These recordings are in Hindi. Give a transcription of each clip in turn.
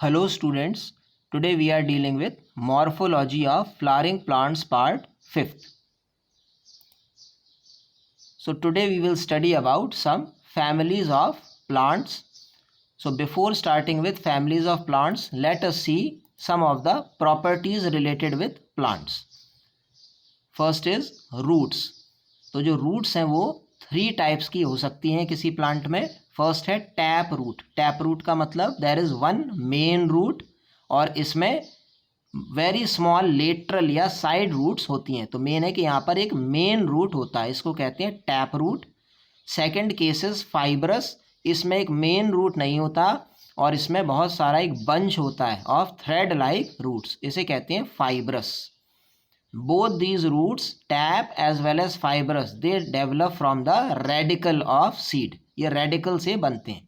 Hello students, today we are dealing with morphology of flowering plants part 5th. So today we will study about some families of plants. So before starting with families of plants, let us see some of the properties related with plants. First is roots. तो जो roots हैं वो 3 टाइप्स की हो सकती हैं किसी प्लांट में. फर्स्ट है टैप रूट. टैप रूट का मतलब there is one main root और इसमें वेरी स्मॉल लेटरल या साइड रूट्स होती हैं. तो मेन है कि यहाँ पर एक मेन रूट होता है, इसको कहते हैं tap root. Second case is fibrous. इसमें एक मेन रूट नहीं होता और इसमें बहुत सारा एक बंच होता है ऑफ थ्रेड लाइक रूट्स, इसे कहते हैं fibrous. Both these roots, tap as well as fibrous, they develop from the radical of seed. ये radical से बनते हैं.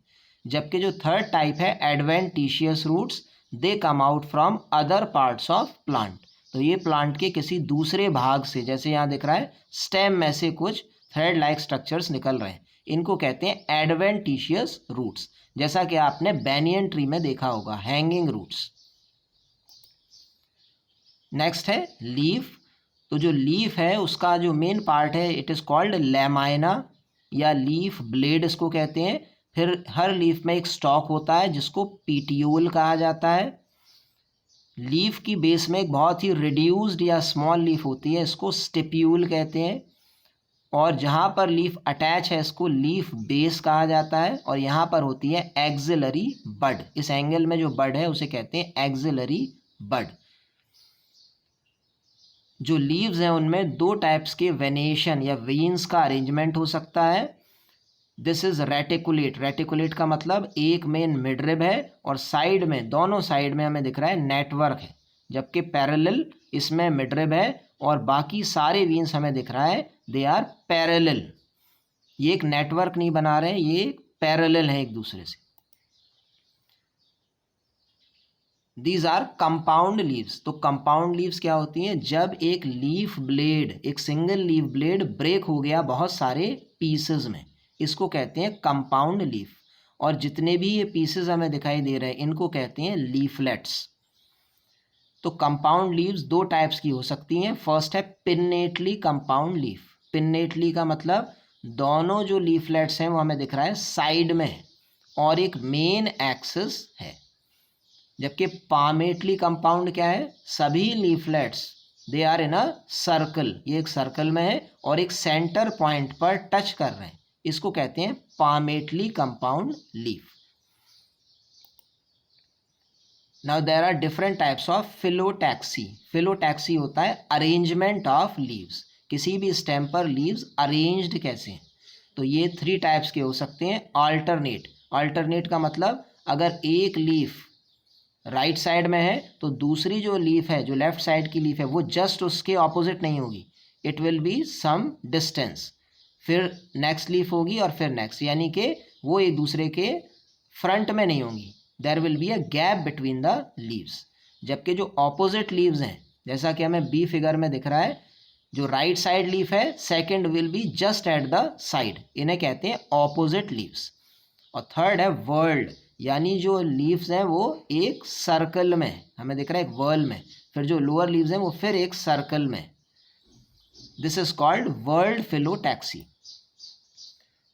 जबकि जो थर्ड टाइप है adventitious roots, they come out from other parts of plant. तो ये प्लांट के किसी दूसरे भाग से, जैसे यहाँ दिख रहा है स्टेम में से कुछ थ्रेड लाइक स्ट्रक्चर्स निकल रहे हैं, इनको कहते हैं adventitious roots. जैसा कि आपने बैनियन ट्री में देखा होगा, हैंगिंग रूट्स. नेक्स्ट है लीफ. तो जो लीफ है उसका जो मेन पार्ट है इट इज़ कॉल्ड लैमाइना या लीफ ब्लेड इसको कहते हैं. फिर हर लीफ में एक स्टॉक होता है जिसको पीटियोल कहा जाता है. लीफ की बेस में एक बहुत ही रिड्यूस्ड या स्मॉल लीफ होती है, इसको स्टिप्यूल कहते हैं. और जहाँ पर लीफ अटैच है इसको लीफ बेस कहा जाता है. और यहाँ पर होती है एक्सिलरी बड. इस एंगल में जो बड है उसे कहते हैं एक्सिलरी बड. जो लीव्स हैं उनमें 2 टाइप्स के वेनेशन या वेन्स का अरेंजमेंट हो सकता है. This is reticulate. रेटिकुलेट का मतलब एक मेन मिडरिब है और साइड में, दोनों साइड में हमें दिख रहा है नेटवर्क है. जबकि पैरेलल इसमें मिडरिब है और बाकी सारे वेन्स हमें दिख रहा है दे आर पैरेलल. ये एक नेटवर्क नहीं बना रहे हैं, ये पैरेलल है एक दूसरे से. These are compound leaves. तो कंपाउंड लीव्स क्या होती हैं? जब एक लीफ ब्लेड, एक सिंगल लीफ ब्लेड ब्रेक हो गया बहुत सारे पीसेस में, इसको कहते हैं कंपाउंड लीफ. और जितने भी ये पीसेस हमें दिखाई दे रहे हैं इनको कहते हैं लीफलेट्स. तो कंपाउंड लीव्स 2 टाइप्स की हो सकती हैं. फर्स्ट है पिन्नेटली कंपाउंड लीफ. पिन्नेटली का मतलब दोनों जो लीफलेट्स हैं वो हमें दिख रहा है साइड में है और एक मेन एक्सिस है. जबकि पामेटली कंपाउंड क्या है? सभी leaflets they are in a circle. ये एक सर्कल में है और एक सेंटर पॉइंट पर टच कर रहे हैं, इसको कहते हैं palmately compound leaf. Now there are different types of phyllotaxy. Phyllotaxy होता है अरेंजमेंट ऑफ लीव्स. किसी भी स्टेम पर लीव्स अरेंज्ड कैसे हैं. तो ये 3 टाइप्स के हो सकते हैं. अल्टरनेट. अल्टरनेट का मतलब अगर एक लीफ राइट साइड में है तो दूसरी जो लीफ है, जो लेफ्ट साइड की लीफ है, वो जस्ट उसके ऑपोजिट नहीं होगी, it will be some distance. फिर नेक्स्ट लीफ होगी और फिर नेक्स्ट, यानी कि वो एक दूसरे के फ्रंट में नहीं होंगी. There will be a gap between the leaves. जबकि जो ऑपोजिट लीव्स हैं, जैसा कि हमें बी फिगर में दिख रहा है, जो राइट साइड लीफ है second will be just at the side, इन्हें कहते हैं ऑपोजिट लीव्स. और थर्ड है वर्ल्ड, यानी जो लीव्स हैं वो एक सर्कल में हमें दिख रहा है, एक वर्ल में. फिर जो लोअर लीव्स हैं वो फिर एक सर्कल में. This is called whorled phyllotaxy.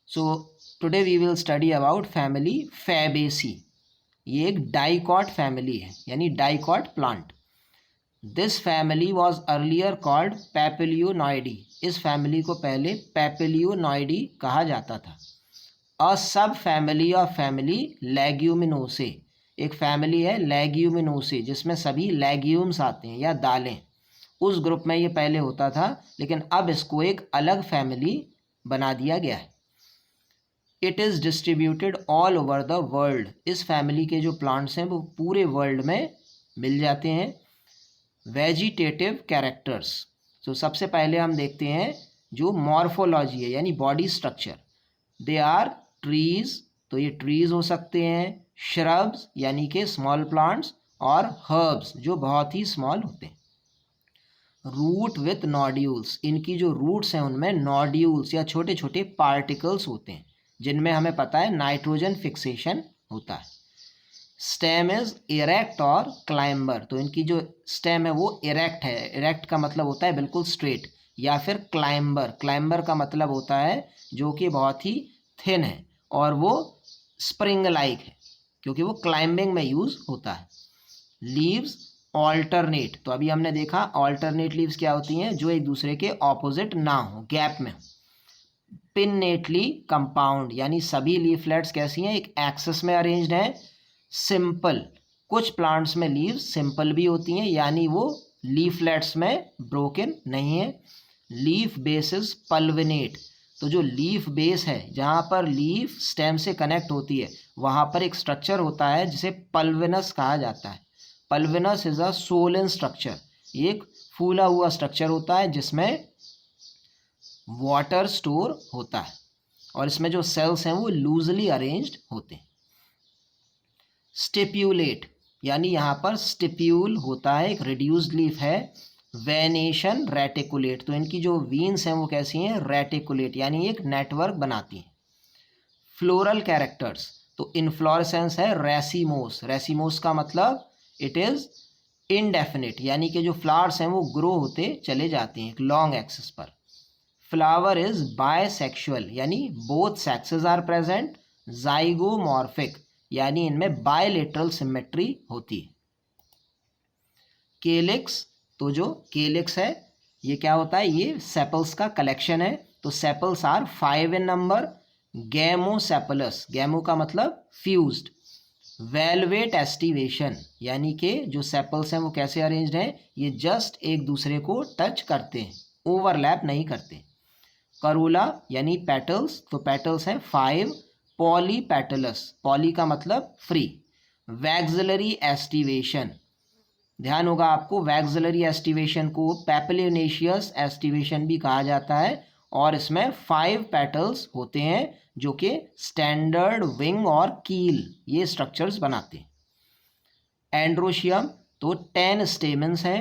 So today we will study about family Fabaceae. ये एक डाइकॉट फैमिली है, यानी dicot plant. This family was earlier called Papilionoideae. इस फैमिली को पहले पैपिलियोनॉइडी कहा जाता था. अ सब फैमिली ऑफ फैमिली लेग्यूमिनोसे. एक फैमिली है लेग्यूमिनोसे जिसमें सभी लेग्यूम्स आते हैं या दालें. उस ग्रुप में ये पहले होता था, लेकिन अब इसको एक अलग फैमिली बना दिया गया है. It is distributed all over the world. इस फैमिली के जो प्लांट्स हैं वो पूरे वर्ल्ड में मिल जाते हैं. Vegetative characters. तो सबसे पहले हम देखते हैं जो मॉर्फोलॉजी है, यानी body structure. They are trees. तो ये ट्रीज हो सकते हैं. श्रब्स यानी कि स्मॉल प्लांट्स, और हर्ब्स जो बहुत ही स्मॉल होते हैं. Root with nodules. इनकी जो रूट्स हैं उनमें नॉड्यूल्स या छोटे छोटे पार्टिकल्स होते हैं जिनमें हमें पता है नाइट्रोजन फिक्सेशन होता है. स्टेम इज इरेक्ट और क्लाइंबर, तो इनकी जो स्टेम है वो इरेक्ट है। इरेक्ट का मतलब होता है बिल्कुल स्ट्रेट, या फिर क्लाइंबर, क्लाइंबर का मतलब होता है जो कि बहुत ही थिन है और वो स्प्रिंग लाइक है क्योंकि वो क्लाइंबिंग में यूज होता है। लीव्स ऑल्टरनेट, तो अभी हमने देखा ऑल्टरनेट लीव्स क्या होती हैं, जो एक दूसरे के ऑपोजिट ना हो, गैप में हो। पिन्नेटली कंपाउंड, यानी सभी लीफलेट्स कैसी हैं, एक एक्सिस में अरेंज्ड हैं। सिंपल, कुछ प्लांट्स में लीव्स सिंपल भी होती हैं, यानी वो लीफलेट्स में ब्रोकन नहीं है। लीफ बेस इज पल्विनेट, तो जो लीफ बेस है जहाँ पर लीफ स्टेम से कनेक्ट होती है वहाँ पर एक स्ट्रक्चर होता है जिसे पल्विनस कहा जाता है। Pulvinus is a Solan structure, एक फूला हुआ स्ट्रक्चर होता है जिसमें वाटर स्टोर होता है और इसमें जो सेल्स हैं वो लूजली अरेंज्ड होते हैं। स्टिप्यूलेट, यानी यहाँ पर स्टिप्यूल होता है, एक रिड्यूस्ड लीफ है। वेनेशन रेटिकुलेट, तो इनकी जो वीन्स हैं वो कैसी हैं, रेटिकुलेट, यानी एक नेटवर्क बनाती हैं। फ्लोरल कैरेक्टर्स, तो इनफ्लोरेसेंस है रेसिमोस, रेसिमोस का मतलब इट इज इनडेफिनिट, यानी कि जो फ्लावर्स हैं वो ग्रो होते चले जाते हैं एक लॉन्ग एक्सिस पर। फ्लावर इज बायसेक्सुअल, यानी both sexes are present. Zygomorphic, यानी इनमें बायलेटरल सिमेट्री होती है। केलिक्स, तो जो केलिक्स है ये क्या होता है, ये सेपल्स का कलेक्शन है, तो sepals are 5 in number. Gamosepalous, gamo का मतलब फ्यूज्ड। वेलवेट एस्टिवेशन, यानी कि जो सेपल्स हैं वो कैसे अरेंज्ड हैं, ये जस्ट एक दूसरे को टच करते हैं, ओवरलैप नहीं करते। करोला यानी पेटल्स, तो पेटल्स हैं 5। पॉलीपेटलस, पॉली का मतलब फ्री। वैक्सिलरी एस्टिवेशन, ध्यान होगा आपको, वैक्सिलरी एस्टिवेशन को पैपिलिनेशियस एस्टिवेशन भी कहा जाता है और इसमें 5 पेटल्स होते हैं जो कि स्टैंडर्ड विंग और कील ये स्ट्रक्चर्स बनाते हैं। एंड्रोशियम, तो 10 स्टेमेंस हैं।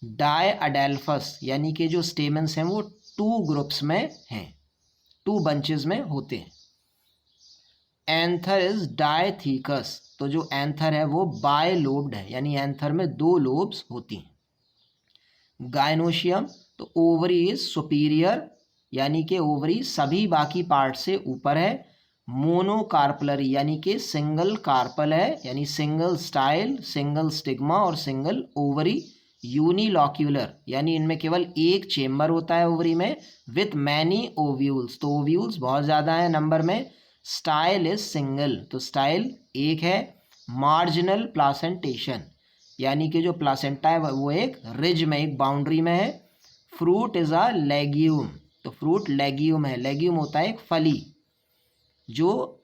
डायअडेल्फस, यानी कि जो स्टेमेंस हैं वो 2 ग्रुप्स में हैं, 2 बंचेस में होते हैं। एंथर इज डायथीकस, तो जो एंथर है वो बायलोब्ड है, यानी एंथर में 2 लोब्स होती हैं। गायनोशियम, तो ओवरी इज सुपीरियर, यानी कि ओवरी सभी बाकी पार्ट से ऊपर है। मोनोकार्पलरी, यानी कि सिंगल कार्पल है, यानी सिंगल स्टाइल, सिंगल स्टिग्मा और सिंगल ओवरी। यूनिलॉक्यूलर, यानी इनमें केवल एक चेम्बर होता है ओवरी में, विथ मैनी ओव्यूल्स, तो ओव्यूल्स बहुत ज़्यादा है नंबर में। स्टाइल इज सिंगल, तो स्टाइल एक है। मार्जिनल प्लासेंटेशन, यानी कि जो प्लासेंटा है वो एक रिज में, एक बाउंड्री में है। फ्रूट इज अ लेग्यूम, तो फ्रूट लेग्यूम है, लेग्यूम होता है एक फली, जो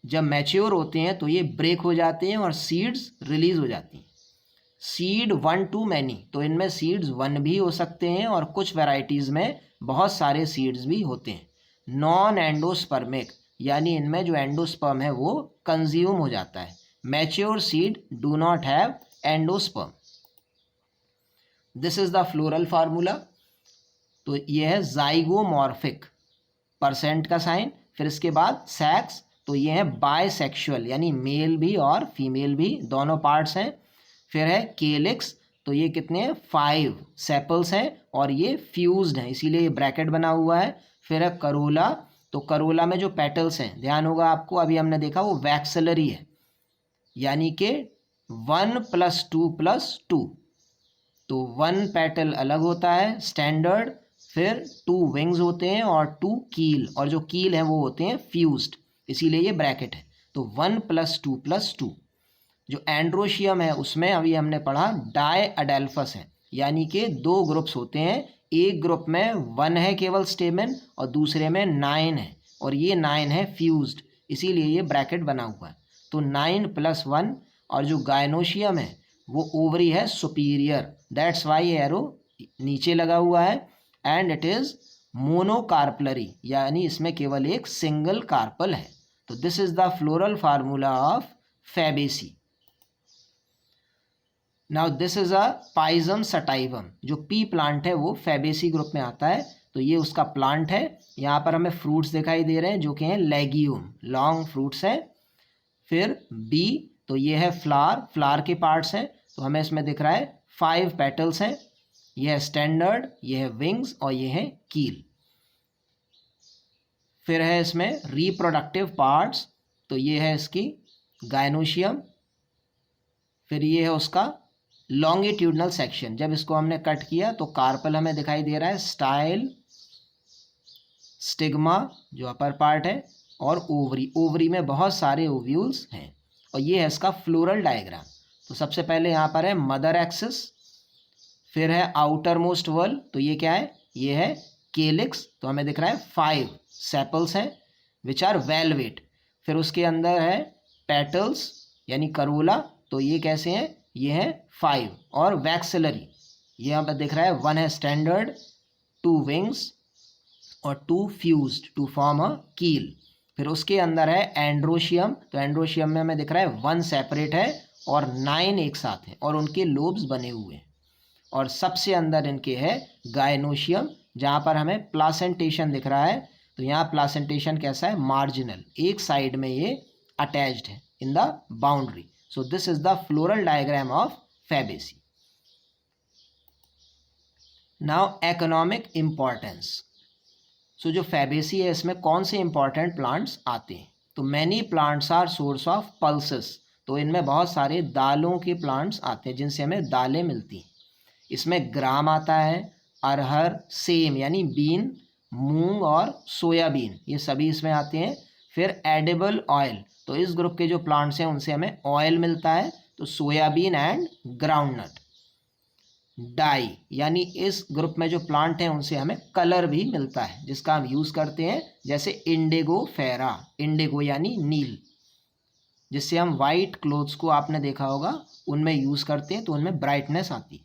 जब मैच्योर होते हैं तो ये ब्रेक हो जाते हैं और सीड्स रिलीज हो जाती हैं। सीड 1 टू मैनी, तो इनमें सीड्स 1 भी हो सकते हैं और कुछ वैरायटीज़ में बहुत सारे सीड्स भी होते हैं। नॉन एंडोस्पर्मिक, यानी इनमें जो एंडोस्पर्म है वो कंज्यूम हो जाता है। Mature seed do not have endosperm. This is the floral formula, तो ये है जाइगोमॉर्फिक, परसेंट का साइन, फिर इसके बाद सेक्स, तो ये है बायसेक्सुअल, यानी मेल भी और फीमेल भी दोनों पार्ट्स हैं। फिर है केलिक्स, तो ये कितने हैं, 5 सेपल्स हैं और ये फ्यूज्ड हैं, इसीलिए ये ब्रैकेट बना हुआ है। फिर है करोला, तो करोला में जो पेटल्स हैं, ध्यान होगा आपको, अभी हमने देखा वो वैक्सिलरी है, यानी कि 1 + 2 + 2, तो 1 पेटल अलग होता है स्टैंडर्ड, फिर 2 विंग्स होते हैं और 2 कील, और जो कील है वो होते हैं फ्यूज्ड, इसीलिए ये ब्रैकेट है। तो 1 + 2 + 2। जो एंड्रोशियम है उसमें अभी हमने पढ़ा डायअडेल्फस है, यानी कि 2 ग्रुप्स होते हैं, एक ग्रुप में 1 है केवल स्टेमेन और दूसरे में 9 है, और ये 9 है फ्यूज्ड, इसीलिए ये ब्रैकेट बना हुआ है। तो 9 + 1, और जो गायनोशियम है वो ओवरी है सुपीरियर, दैट्स वाई एरो नीचे लगा हुआ है। एंड इट इज मोनोकार्पलरी, यानी इसमें केवल एक सिंगल कार्पल है। तो this is the floral formula of Fabaceae. Now this is a Pisum sativum, जो पी प्लांट है वो फैबेसी ग्रुप में आता है, तो ये उसका प्लांट है। यहाँ पर हमें फ्रूट्स दिखाई दे रहे हैं जो कि हैं लेग्यूम, लॉन्ग फ्रूट्स हैं। फिर बी, तो ये है फ्लावर, फ्लावर के पार्ट्स हैं, तो हमें इसमें दिख रहा है 5 पेटल्स हैं। ये है स्टैंडर्ड, ये है विंग्स और ये है कील। फिर है इसमें रिप्रोडक्टिव पार्ट्स, तो ये है इसकी गायनोशियम। फिर ये है उसका लॉन्गिट्यूडनल सेक्शन, जब इसको हमने कट किया तो कार्पल हमें दिखाई दे रहा है, स्टाइल, स्टिग्मा जो अपर पार्ट है, और ओवरी, ओवरी में बहुत सारे ओव्यूल्स हैं। और ये है इसका फ्लोरल डायग्राम। तो सबसे पहले यहाँ पर है मदर एक्सिस, फिर है आउटर मोस्ट वॉल, तो ये क्या है, ये है केलिक्स, तो हमें दिख रहा है 5 सेपल्स हैं विच आर वेलवेट। फिर उसके अंदर है पेटल्स यानी करोला, तो ये कैसे हैं, ये है 5। और वैक्सिलरी, ये यहाँ पर दिख रहा है 1 है स्टैंडर्ड, 2 विंग्स और 2 फ्यूज्ड टू फॉर्म अ कील। फिर उसके अंदर है एंड्रोशियम, तो एंड्रोशियम में हमें दिख रहा है 1 सेपरेट है और 9 एक साथ हैं और उनके लोब्स बने हुए हैं। और सबसे अंदर इनके है गायनोशियम, जहाँ पर हमें प्लासेंटेशन दिख रहा है, तो यहाँ प्लासेंटेशन कैसा है, मार्जिनल, एक साइड में ये अटैच्ड है in the boundary. So this is the floral diagram of Fabaceae. Now economic importance. सो जो फैबेसी है इसमें कौन से इंपॉर्टेंट प्लांट्स आते हैं, तो many plants are source of pulses, तो इनमें बहुत सारे दालों के प्लांट्स आते हैं जिनसे हमें दालें मिलती हैं। इसमें ग्राम आता है, अरहर, सेम यानी बीन, मूंग और सोयाबीन, ये सभी इसमें आते हैं। फिर एडिबल ऑयल, तो इस ग्रुप के जो प्लांट्स हैं उनसे हमें ऑयल मिलता है, तो सोयाबीन एंड ग्राउंडनट। डाई यानी इस ग्रुप में जो प्लांट हैं उनसे हमें कलर भी मिलता है जिसका हम यूज़ करते हैं, जैसे इंडिगो फेरा, इंडिगो यानी नील, जिससे हम वाइट क्लोथ्स को आपने देखा होगा उनमें यूज़ करते हैं तो उनमें ब्राइटनेस आती।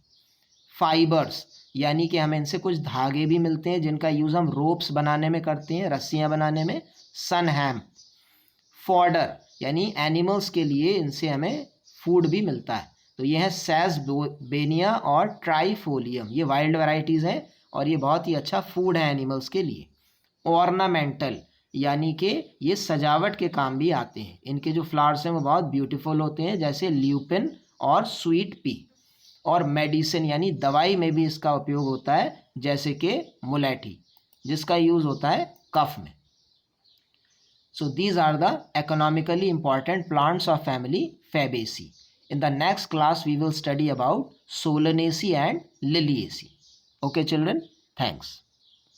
फाइबर्स यानी कि हमें इनसे कुछ धागे भी मिलते हैं जिनका यूज़ हम रोप्स बनाने में करते हैं, रस्सियाँ बनाने में, सन हैम्प। फॉडर यानी एनिमल्स के लिए इनसे हमें फूड भी मिलता है, तो ये है सेसबेनिया और ट्राइफोलियम, ये वाइल्ड वैराइटीज़ हैं और ये बहुत ही अच्छा फूड है एनिमल्स के लिए। ऑर्नामेंटल यानी कि ये सजावट के काम भी आते हैं, इनके जो फ्लावर्स हैं वो बहुत ब्यूटीफुल होते हैं, जैसे ल्यूपिन और स्वीट पी। और मेडिसिन यानी दवाई में भी इसका उपयोग होता है, जैसे कि मुलेठी जिसका यूज़ होता है कफ में। So these are the economically important plants of family Fabaceae. In the next class, we will study about Solanaceae and Liliaceae. Okay, children? Thanks.